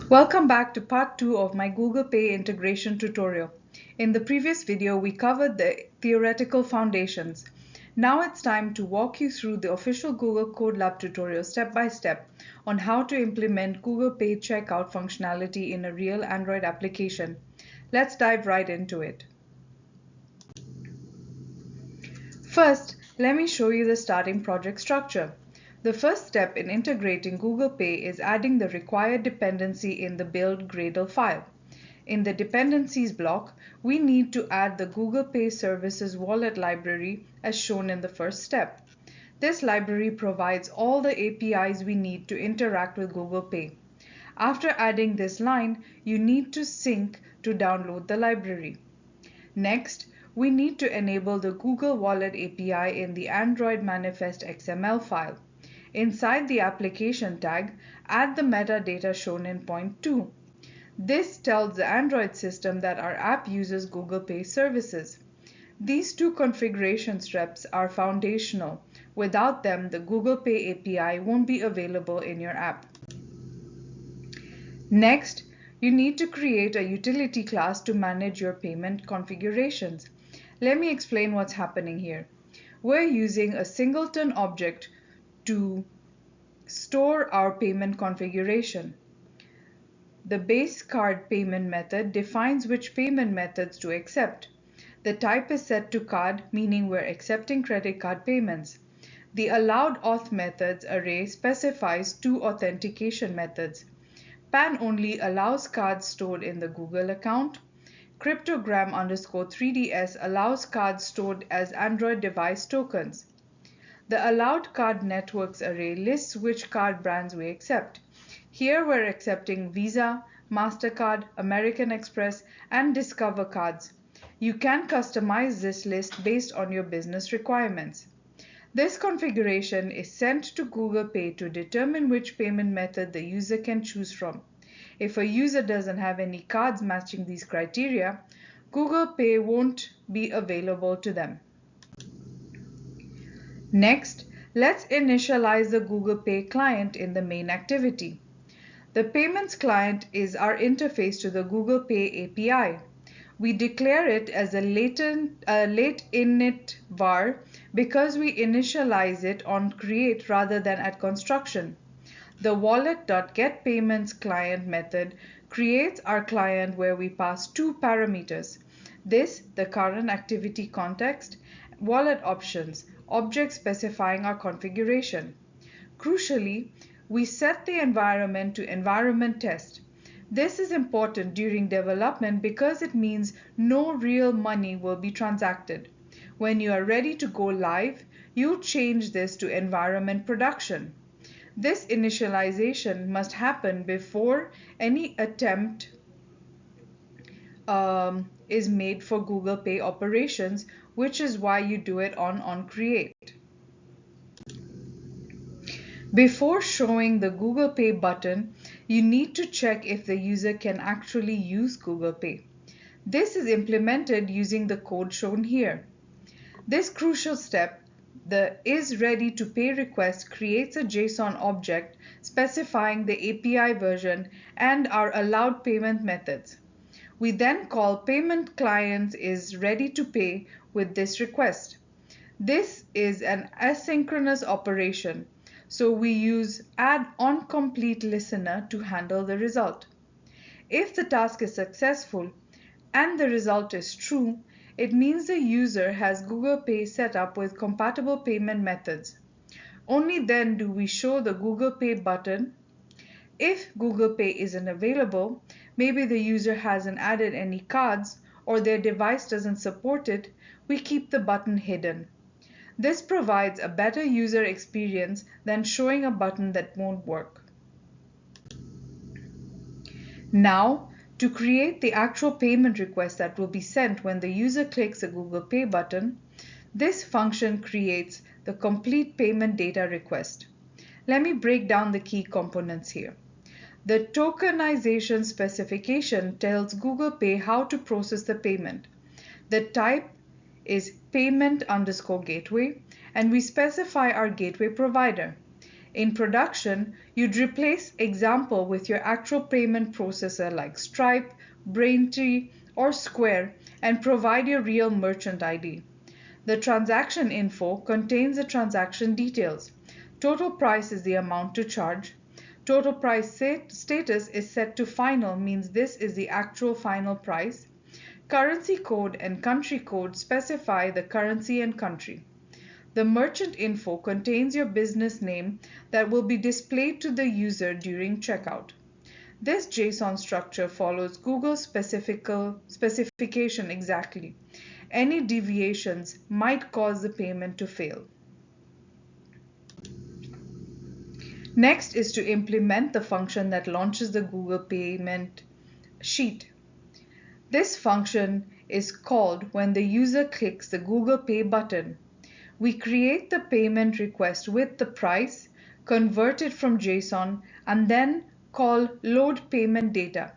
Welcome back to part 2 of my Google Pay integration tutorial. In the previous video, we covered the theoretical foundations. Now it's time to walk you through the official Google Code Lab tutorial step by step on how to implement Google Pay checkout functionality in a real Android application. Let's dive right into it. First, let me show you the starting project structure. The first step in integrating Google Pay is adding the required dependency in the build Gradle file. In the dependencies block, we need to add the Google Pay Services wallet library as shown in the first step. This library provides all the APIs we need to interact with Google Pay. After adding this line, you need to sync to download the library. Next, we need to enable the Google Wallet API in the Android manifest XML file. Inside the application tag, add the metadata shown in point 2. This tells the Android system that our app uses Google Pay services. These two configuration steps are foundational. Without them, the Google Pay API won't be available in your app. Next, you need to create a utility class to manage your payment configurations. Let me explain what's happening here. We're using a singleton object to store our payment configuration. The base card payment method defines which payment methods to accept. The type is set to card, meaning we're accepting credit card payments. The allowed auth methods array specifies two authentication methods. PAN only allows cards stored in the Google account. Cryptogram_3ds allows cards stored as Android device tokens. The allowed card networks array lists which card brands we accept. Here we're accepting Visa, MasterCard, American Express, and Discover cards. You can customize this list based on your business requirements. This configuration is sent to Google Pay to determine which payment method the user can choose from. If a user doesn't have any cards matching these criteria, Google Pay won't be available to them. Next, let's initialize the Google Pay client in the main activity. The Payments client is our interface to the Google Pay API. We declare it as a late init var because we initialize it on create rather than at construction. The wallet.getPaymentsClient method creates our client where we pass two parameters. This, the current activity context, wallet options, object specifying our configuration. Crucially, we set the environment to environment test. This is important during development because it means no real money will be transacted. When you are ready to go live, you change this to environment production. This initialization must happen before any attempt is made for Google Pay operations, which is why you do it on create. Before showing the Google Pay button, you need to check if the user can actually use Google Pay. This is implemented using the code shown here. This crucial step, the isReadyToPay request, creates a JSON object specifying the API version and our allowed payment methods. We then call PaymentClient isReadyToPay with this request. This is an asynchronous operation, so we use add-onCompleteListener to handle the result. If the task is successful and the result is true, it means the user has Google Pay set up with compatible payment methods. Only then do we show the Google Pay button. If Google Pay isn't available, maybe the user hasn't added any cards or their device doesn't support it, we keep the button hidden. This provides a better user experience than showing a button that won't work. Now, to create the actual payment request that will be sent when the user clicks the Google Pay button, this function creates the complete payment data request. Let me break down the key components here. The tokenization specification tells Google Pay how to process the payment. The type is payment_gateway, and we specify our gateway provider. In production, you'd replace example with your actual payment processor like Stripe, Braintree, or Square and provide your real merchant ID. The transaction info contains the transaction details. Total price is the amount to charge. Total price status is set to final, means this is the actual final price. Currency code and country code specify the currency and country. The merchant info contains your business name that will be displayed to the user during checkout. This JSON structure follows Google's specification exactly. Any deviations might cause the payment to fail. Next is to implement the function that launches the Google payment sheet. This function is called when the user clicks the Google Pay button. We create the payment request with the price, convert it from JSON, and then call load payment data.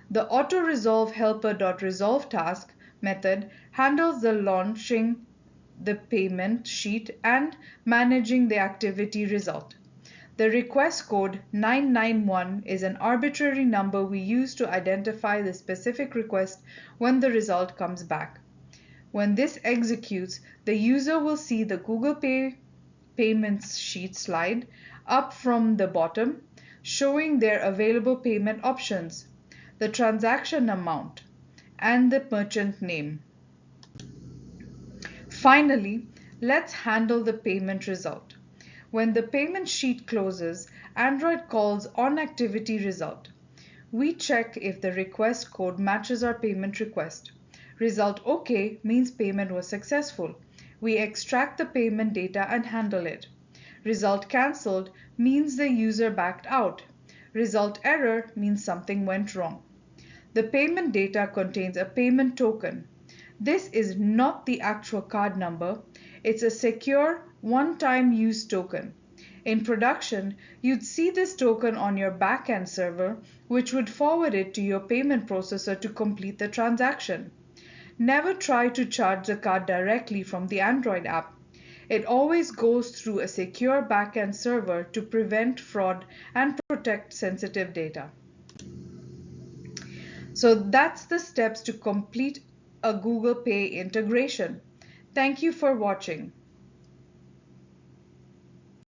The autoresolve helper.resolve task method handles the launching the payment sheet and managing the activity result. The request code 991 is an arbitrary number we use to identify the specific request when the result comes back. When this executes, the user will see the Google Pay payments sheet slide up from the bottom, showing their available payment options, the transaction amount, and the merchant name. Finally, let's handle the payment result. When the payment sheet closes, Android calls onActivityResult. We check if the request code matches our payment request. Result OK means payment was successful. We extract the payment data and handle it. Result cancelled means the user backed out. Result error means something went wrong. The payment data contains a payment token. This is not the actual card number. It's a secure one-time use token. In production, you'd see this token on your backend server, which would forward it to your payment processor to complete the transaction. Never try to charge the card directly from the Android app. It always goes through a secure backend server to prevent fraud and protect sensitive data. So that's the steps to complete a Google Pay integration. Thank you for watching.